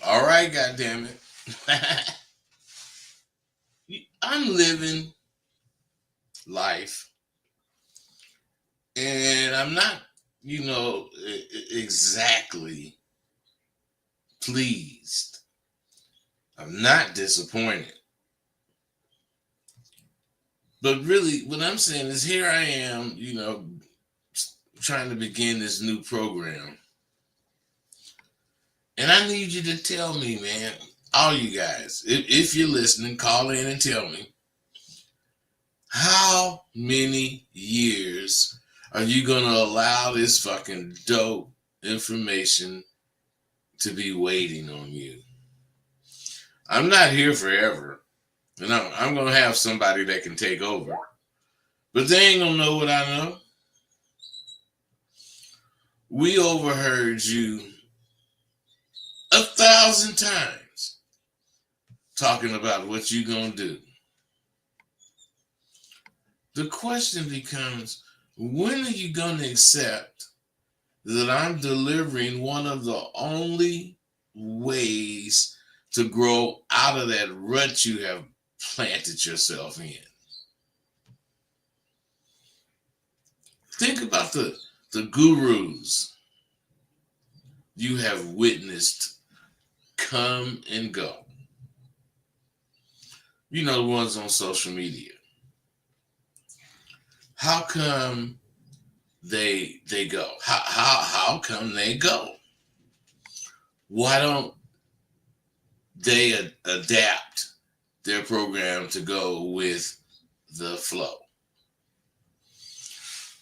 All right, goddamn it. I'm living life, and I'm not, exactly pleased. I'm not disappointed. But really, what I'm saying is, here I am, trying to begin this new program, and I need you to tell me, man, all you guys, if you're listening, call in and tell me how many years are you going to allow this fucking dope information to be waiting on you? I'm not here forever, and I'm going to have somebody that can take over, but they ain't going to know what I know. We overheard you 1,000 times talking about what you going to do. The question becomes, when are you going to accept that I'm delivering one of the only ways to grow out of that rut you have planted yourself in? Think about the gurus you have witnessed come and go. You know, the ones on social media. How come they go? How come they go? Why don't they adapt their program to go with the flow?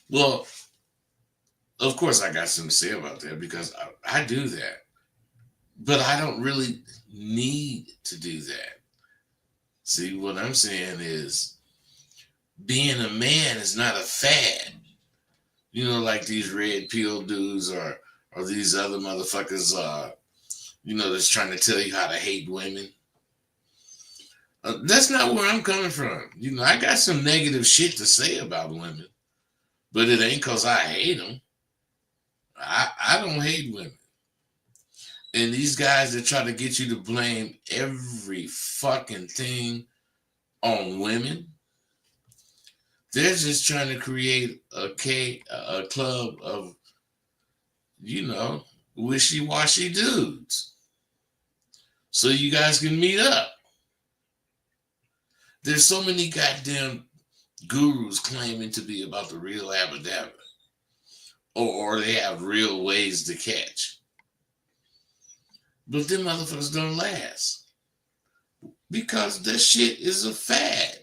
Well, of course, I got something to say about that because I do that. But I don't really need to do that. See, what I'm saying is being a man is not a fad. You know, like these red pill dudes or these other motherfuckers, that's trying to tell you how to hate women. That's not where I'm coming from. I got some negative shit to say about women, but it ain't because I hate them. I don't hate women. And these guys that try to get you to blame every fucking thing on women, they're just trying to create a club of, wishy-washy dudes. So you guys can meet up. There's so many goddamn gurus claiming to be about the real abadabra. Or they have real ways to catch. But them motherfuckers don't last. Because that shit is a fad.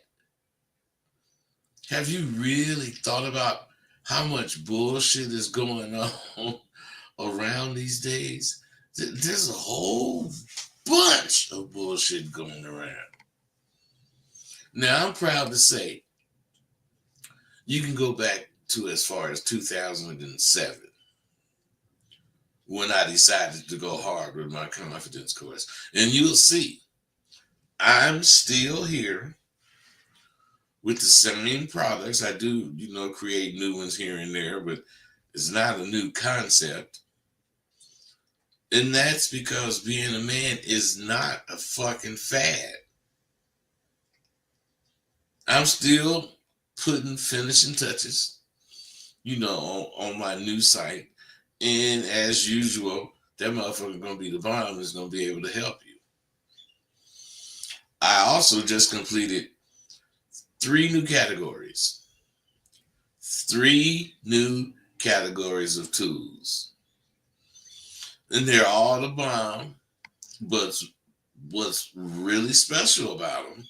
Have you really thought about how much bullshit is going on around these days? There's a whole bunch of bullshit going around. Now, I'm proud to say you can go back to as far as 2007 when I decided to go hard with my confidence course. And you'll see I'm still here with the same products. I do, create new ones here and there, but it's not a new concept. And that's because being a man is not a fucking fad. I'm still putting finishing touches, on my new site. And as usual, that motherfucker gonna be the bomb is gonna be able to help you. I also just completed 3 new categories. 3 new categories of tools. And they're all the bomb, but what's really special about them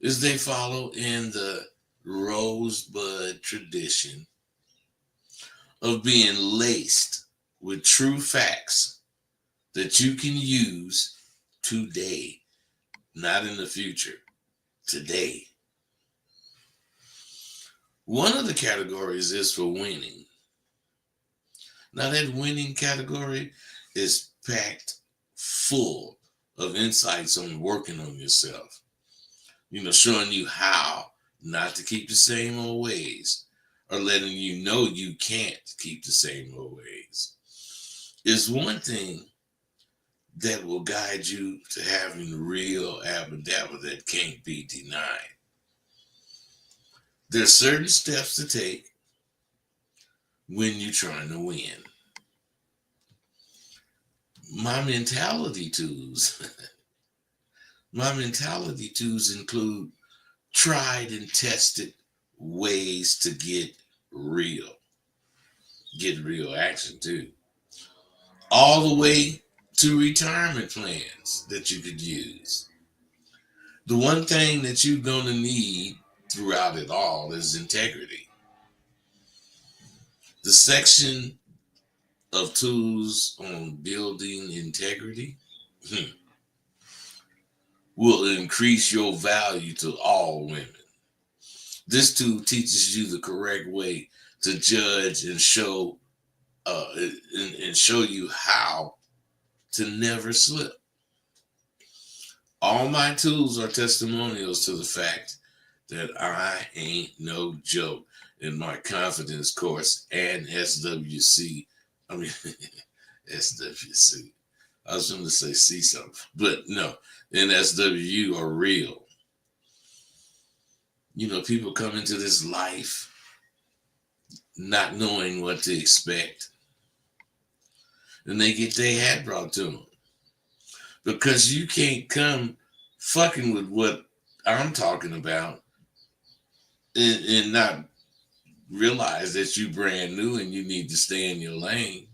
is they follow in the rosebud tradition of being laced with true facts that you can use today, not in the future, today. One of the categories is for winning. Now, that winning category is packed full of insights on working on yourself. Showing you how not to keep the same old ways or letting you know you can't keep the same old ways. It's one thing that will guide you to having real abadabba that can't be denied. There's certain steps to take when you're trying to win. My mentality tools, my mentality tools include tried and tested ways to real, get real action too. All the way to retirement plans that you could use. The one thing that you're going to need throughout it all is integrity. The section of tools on building integrity will increase your value to all women. This tool teaches you the correct way to judge and show you how to never slip. All my tools are testimonials to the fact that I ain't no joke in my confidence course and SWC. I mean, SWC. I was going to say see something, but no, NSW are real. You know, people come into this life not knowing what to expect, and they get their hat brought to them because you can't come fucking with what I'm talking about and not realize that you brand new and you need to stay in your lane.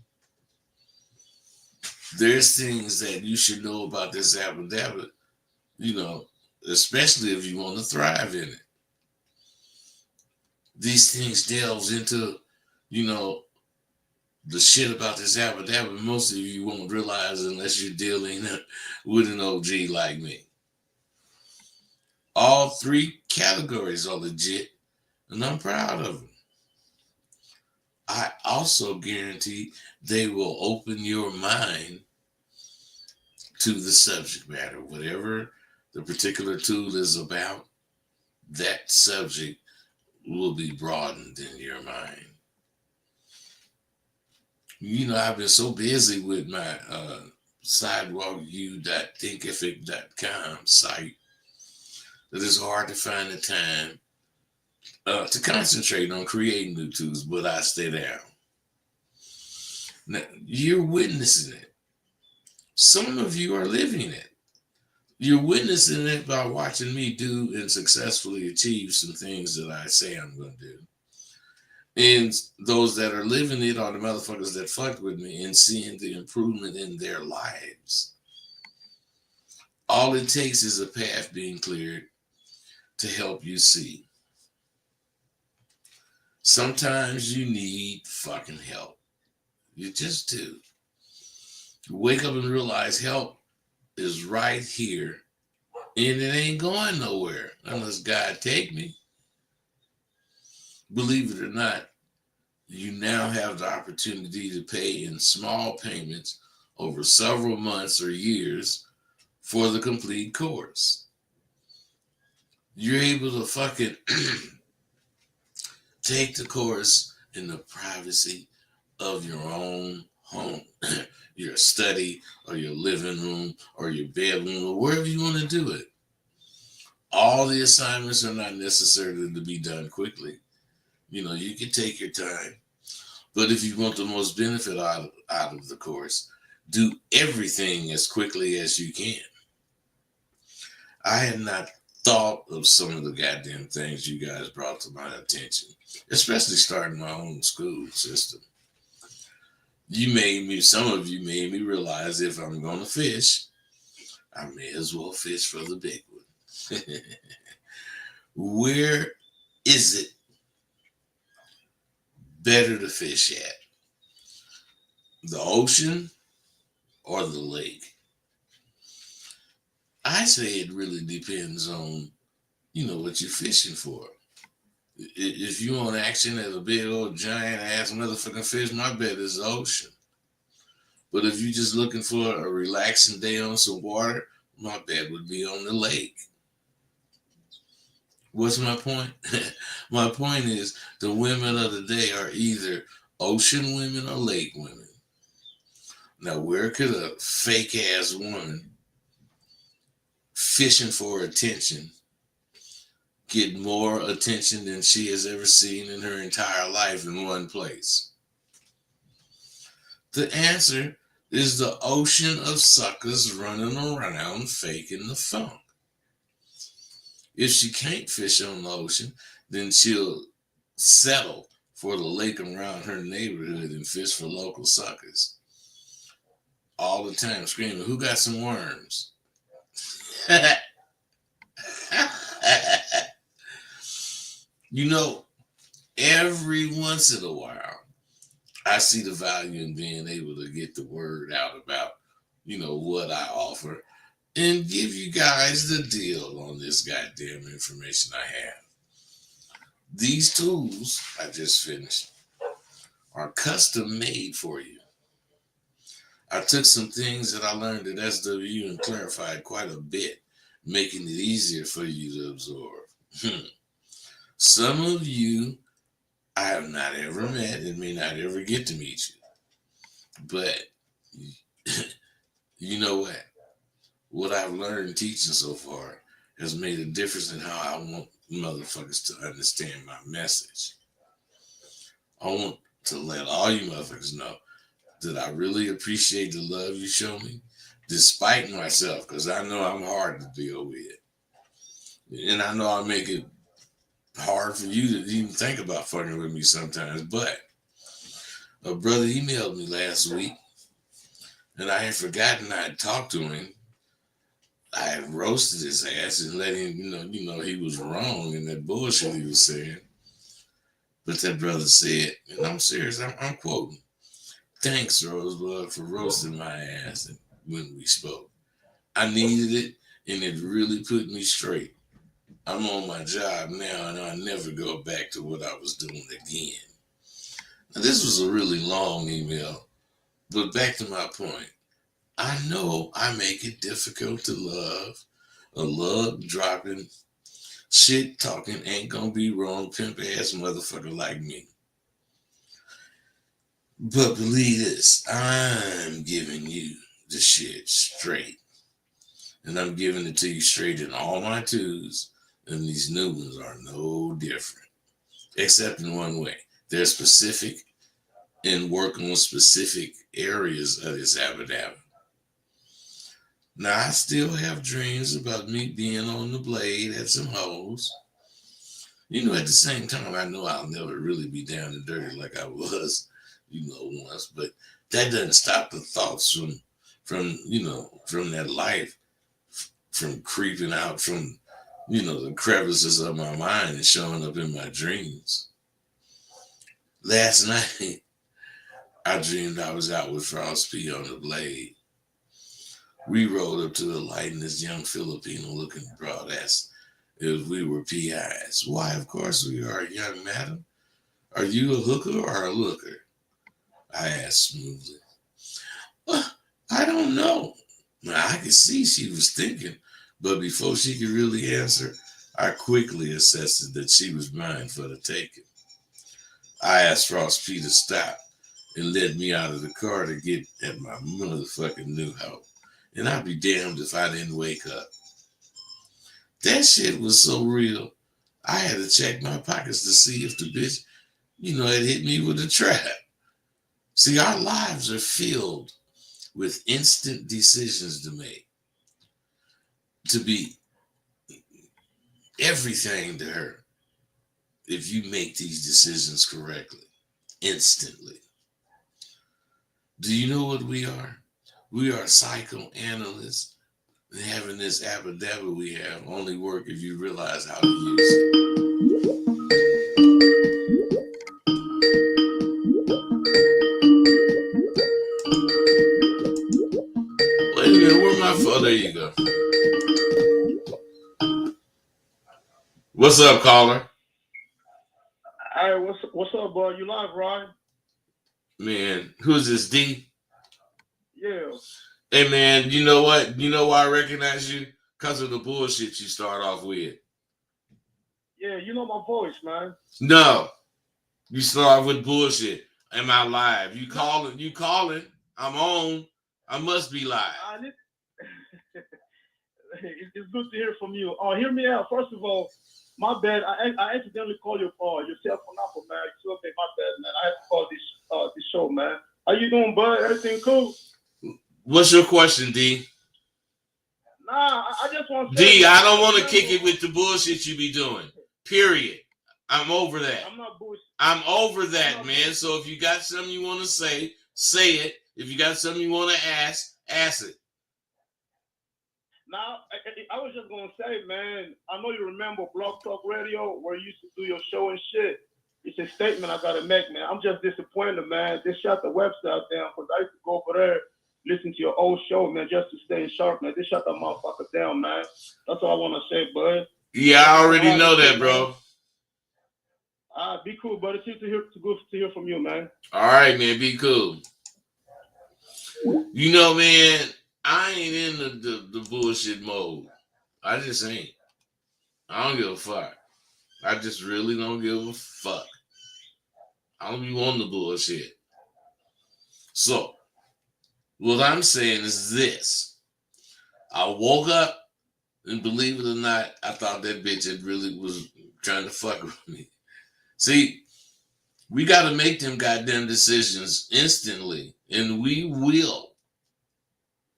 There's things that you should know about this abadabba, you know, especially if you want to thrive in it. These things delves into, you know, the shit about this abadabba. Most of you won't realize unless you're dealing with an OG like me. All three categories are legit, and I'm proud of them. I also guarantee they will open your mind to the subject matter. Whatever the particular tool is about, that subject will be broadened in your mind. You know, I've been so busy with my sidewalku.thinkific.com site that it's hard to find the time to concentrate on creating new tools, but I stay down. Now, you're witnessing it. Some of you are living it. You're witnessing it by watching me do and successfully achieve some things that I say I'm going to do. And those that are living it are the motherfuckers that fucked with me and seeing the improvement in their lives. All it takes is a path being cleared to help you see. Sometimes you need fucking help. You just do. You wake up and realize help is right here and it ain't going nowhere unless God take me. Believe it or not, you now have the opportunity to pay in small payments over several months or years for the complete course. You're able to fucking take the course in the privacy of your own home, your study or your living room or your bedroom or wherever you want to do it. All the assignments are not necessarily to be done quickly. You know, you can take your time. But if you want the most benefit out of the course, do everything as quickly as you can. I had not thought of some of the goddamn things you guys brought to my attention, especially starting my own school system. Some of you made me realize if I'm going to fish, I may as well fish for the big one. Where is it better to fish at? The ocean or the lake? I say it really depends on, you know, what you're fishing for. If you want action at a big old giant ass motherfucking fish, my bet is the ocean. But if you're just looking for a relaxing day on some water, my bet would be on the lake. What's my point? My point is the women of the day are either ocean women or lake women. Now, where could a fake ass woman fishing for attention get more attention than she has ever seen in her entire life in one place? The answer is the ocean of suckers running around faking the funk. If she can't fish on the ocean, then she'll settle for the lake around her neighborhood and fish for local suckers. All the time screaming, "Who got some worms?" You know, every once in a while, I see the value in being able to get the word out about, what I offer and give you guys the deal on this goddamn information I have. These tools I just finished are custom made for you. I took some things that I learned at SWU and clarified quite a bit, making it easier for you to absorb. Some of you I have not ever met and may not ever get to meet you. But you know what? What I've learned teaching so far has made a difference in how I want motherfuckers to understand my message. I want to let all you motherfuckers know that I really appreciate the love you show me, despite myself, because I know I'm hard to deal with. And I know I make it hard for you to even think about fucking with me sometimes. But a brother emailed me last week, and I had forgotten I had talked to him. I had roasted his ass and let him, he was wrong in that bullshit he was saying. But that brother said, and I'm serious, I'm quoting, "Thanks, Rosebud, for roasting my ass when we spoke. I needed it, and it really put me straight. I'm on my job now, and I'll never go back to what I was doing again." Now, this was a really long email, but back to my point. I know I make it difficult to love a love dropping, shit talking, ain't gonna be wrong, pimp ass motherfucker like me. But believe this, I'm giving you the shit straight. And I'm giving it to you straight in all my twos, and these new ones are no different. Except in one way. They're specific and work on specific areas of this abadabba. Now, I still have dreams about me being on the blade at some hoes. At the same time, I know I'll never really be down and dirty like I was, once. But that doesn't stop the thoughts from that life, from creeping out from, the crevices of my mind and showing up in my dreams. Last night, I dreamed I was out with Frost P on the blade. We rolled up to the light, and this young Filipino-looking broad ass if we were PIs. "Why, of course we are, young madam. Are you a hooker or a looker?" I asked smoothly. "I don't know." Now, I could see she was thinking, but before she could really answer, I quickly assessed that she was mine for the taking. I asked Frost P to stop and led me out of the car to get at my motherfucking new hoe. And I'd be damned if I didn't wake up. That shit was so real, I had to check my pockets to see if the bitch, had hit me with a trap. See, our lives are filled with instant decisions to make, to be everything to her if you make these decisions correctly, instantly. Do you know what we are? We are psychoanalysts. Having this abadabba we have only work if you realize how to use it. Wait a minute, where my phone? There you go. What's up, caller? Hey, what's up, boy? You live, Ryan? Man, who's this, D? Yeah. Hey, man, you know what? You know why I recognize you? Because of the bullshit you start off with. Yeah, you know my voice, man. No, you start off with bullshit. Am I live? You calling? I'm on. I must be lying. It's good to hear from you. Hear me out. First of all, my bad. I accidentally called your cell phone number, man. It's okay, my bad, man. I had to call this show, man. How you doing, bud? Everything cool? What's your question, D? Nah, I just want to say, D, I don't want to kick it with the bullshit you be doing. Period. I'm over that. I'm not bullshit. I'm over that, man. So if you got something you want to say it. If you got something you want to ask it. Now, I was just gonna say, man, I know you remember Blog Talk Radio where you used to do your show and shit. It's a statement I gotta make, man. I'm just disappointed, man. They shut the website down because I used to go over there, listen to your old show, man, just to stay sharp, man. They shut that motherfucker down, man. That's all I wanna say, bud. Yeah, I already know that, bro. Be cool, buddy. It's good to hear from you, man. All right, man. Be cool. You know, man, I ain't in the bullshit mode. I just ain't. I don't give a fuck. I just really don't give a fuck. I don't be wanting the bullshit. So, what I'm saying is this. I woke up, and believe it or not, I thought that bitch had really was trying to fuck with me. See, we got to make them goddamn decisions instantly, and we will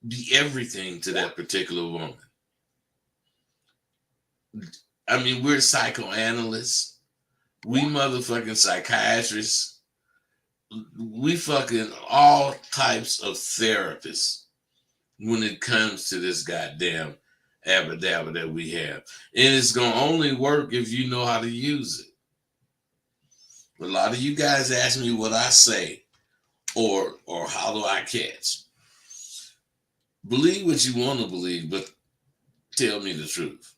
be everything to that particular woman. I mean, we're psychoanalysts. We motherfucking psychiatrists. We fucking all types of therapists when it comes to this goddamn abba-dabba that we have. And it's going to only work if you know how to use it. A lot of you guys ask me what I say or how do I catch. Believe what you want to believe, but tell me the truth.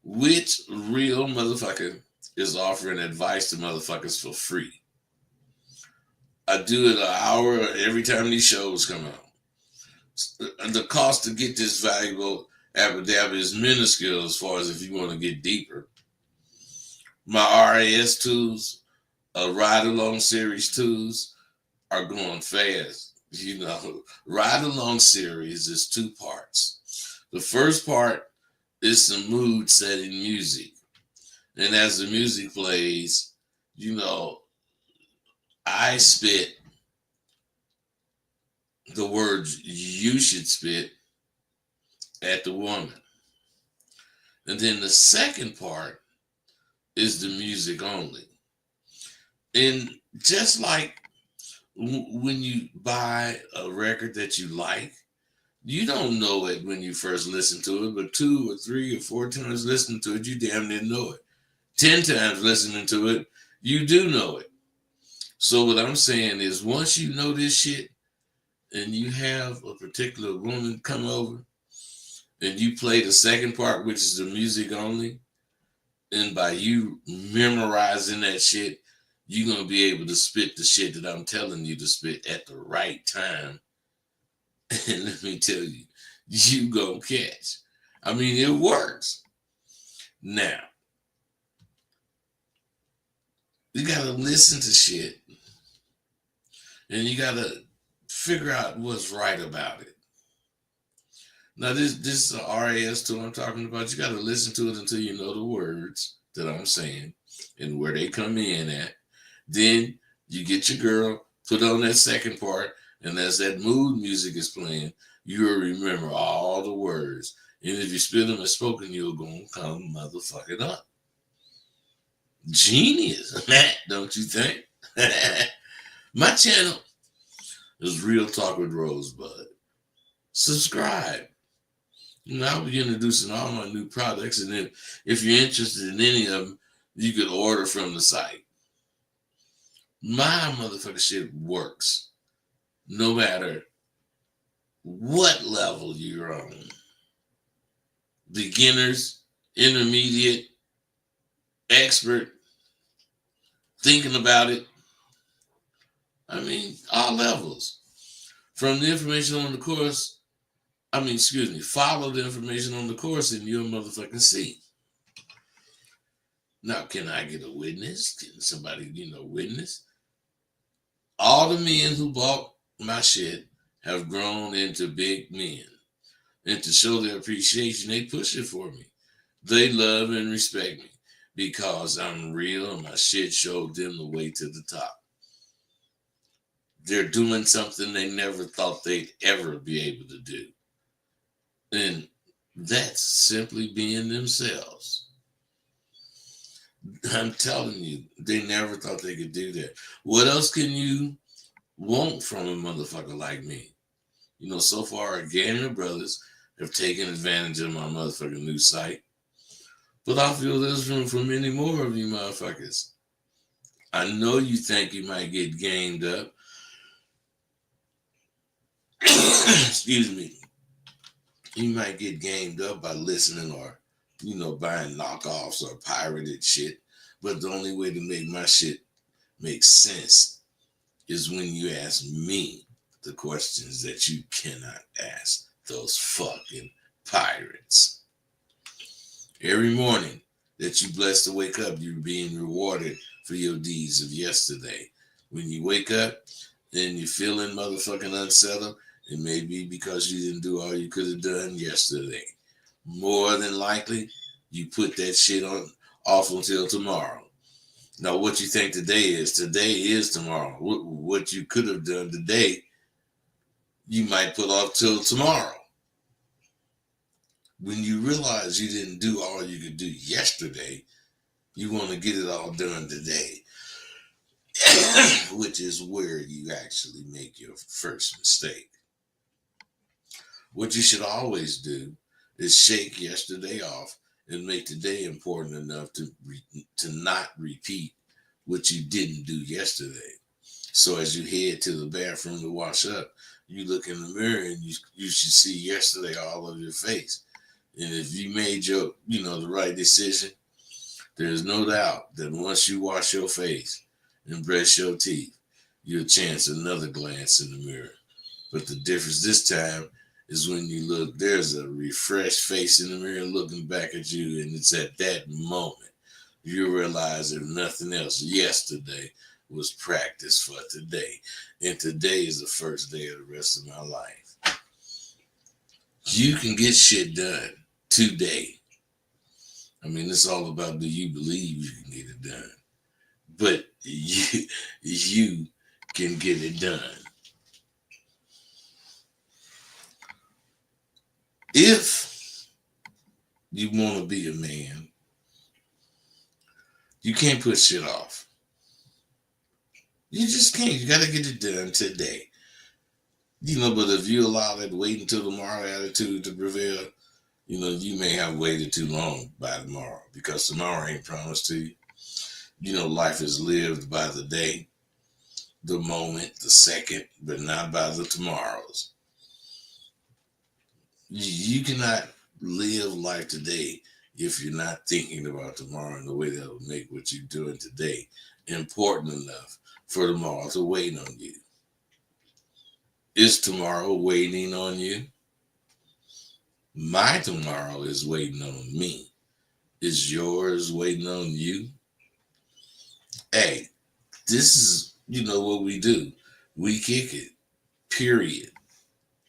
Which real motherfucker is offering advice to motherfuckers for free? I do it an hour every time these shows come out. And the cost to get this valuable abba-dabba is minuscule as far as if you want to get deeper. My RAS tools, Ride Along Series 2s are going fast. You know, Ride Along Series is 2 parts. The first part is some mood setting music. And as the music plays, you know, I spit the words you should spit at the woman. And then the second part is the music only. And just like when you buy a record that you like, you don't know it when you first listen to it, but 2 or 3 or 4 times listening to it, you damn near know it. 10 times listening to it, you do know it. So what I'm saying is once you know this shit and you have a particular woman come over and you play the second part, which is the music only, and by you memorizing that shit, you're going to be able to spit the shit that I'm telling you to spit at the right time. And let me tell you, you gonna catch. I mean, it works. Now, you gotta listen to shit. And you gotta figure out what's right about it. Now, this is a RAS tool I'm talking about. You gotta listen to it until you know the words that I'm saying and where they come in at. Then you get your girl, put on that second part, and as that mood music is playing, you'll remember all the words. And if you spit them as spoken, you're going to come motherfucking up. Genius, don't you think? My channel is Real Talk with Rosebud. Subscribe. You know, I'll be introducing all my new products, and then if you're interested in any of them, you could order from the site. My motherfucking shit works. No matter what level you're on. Beginners, intermediate, expert, thinking about it. I mean, all levels. From the information on the course, follow the information on the course and you'll motherfucking see. Now, can I get a witness? Can somebody, witness? All the men who bought my shit have grown into big men. And to show their appreciation, they push it for me. They love and respect me because I'm real and my shit showed them the way to the top. They're doing something they never thought they'd ever be able to do. And that's simply being themselves. I'm telling you, they never thought they could do that. What else can you want from a motherfucker like me? You know, so far, Gainer Brothers have taken advantage of my motherfucking new site. But I feel there's room for many more of you motherfuckers. I know you think you might get gamed up. Excuse me. You might get gamed up by listening or, you know, buying knockoffs or pirated shit. But the only way to make my shit make sense is when you ask me the questions that you cannot ask those fucking pirates. Every morning that you blessed to wake up, you're being rewarded for your deeds of yesterday. When you wake up and you're feeling motherfucking unsettled, it may be because you didn't do all you could have done yesterday. More than likely, you put that shit on off until tomorrow. Now, what you think today is tomorrow. What you could have done today, you might put off till tomorrow. When you realize you didn't do all you could do yesterday, you want to get it all done today, which is where you actually make your first mistake. What you should always do is shake yesterday off and make today important enough to not repeat what you didn't do yesterday. So as you head to the bathroom to wash up, you look in the mirror and you should see yesterday all over your face. And if you made your, the right decision, there's no doubt that once you wash your face and brush your teeth, you'll chance another glance in the mirror. But the difference this time is when you look, there's a refreshed face in the mirror looking back at you, and it's at that moment you realize if nothing else, yesterday was practice for today. And today is the first day of the rest of my life. You can get shit done today. I mean, it's all about, do you believe you can get it done? But you can get it done. If you want to be a man, you can't put shit off. You just can't. You got to get it done today. But if you allow that wait until tomorrow attitude to prevail, you may have waited too long by tomorrow, because tomorrow ain't promised to you. Life is lived by the day, the moment, the second, but not by the tomorrows. You cannot live life today if you're not thinking about tomorrow in the way that will make what you're doing today important enough for tomorrow to wait on you. Is tomorrow waiting on you? My tomorrow is waiting on me. Is yours waiting on you? Hey, this is, what we do. We kick it, period.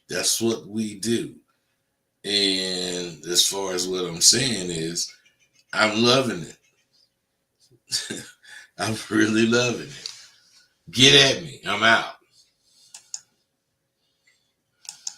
That's what we do. And as far as what I'm saying is, I'm loving it. I'm really loving it. Get at me. I'm out.